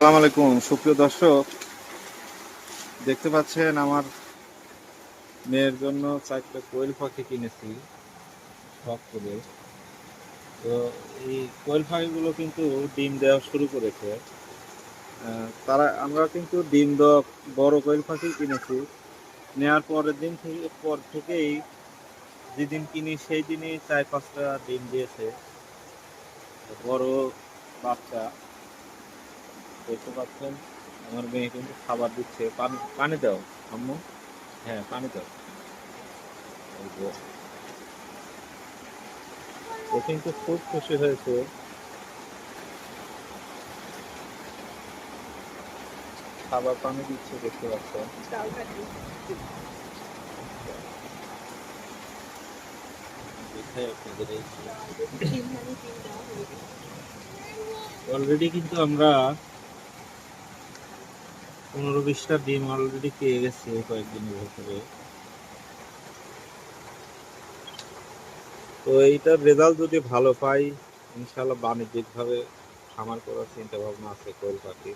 আসসালামু আলাইকুম সুপ্রিয় দর্শক, দেখতে পাচ্ছেন আমার মেয়ের জন্য 4টা কোয়েল পাখি কিনেছি শখ করে। তো এই কোয়েল পাখিগুলো কিন্তু ডিম দেওয়া শুরু করেছে। আমরা কিন্তু ডিম দেওয়া বড় কোয়েল পাখি কিনেছি। নেওয়ার পরের দিন থেকেই যেদিন কিনি সেই দিনই 4-5টা ডিম দিয়েছে। বড় বাচ্চা দেখতে পাচ্ছেন। আমার মেয়ে কিন্তু খাবার দিচ্ছে। পানি পানি দাও আম্মু। হ্যাঁ, পানি দাও। এই যে, ও কিন্তু খুব খুশি হয়েছে। খাবার পানি দিচ্ছে দেখতে পাচ্ছেন। অলরেডি কিন্তু আমরা 15-20টা ডিম অলরেডি পেয়ে গেছি কয়েকদিনের ভেতরে। তো এইটার রেজাল্ট যদি ভালো পাই, ইনশাল্লাহ বাণিজ্যিক ভাবে খামার করার চিন্তা ভাবনা আছে কোয়েল পাখি।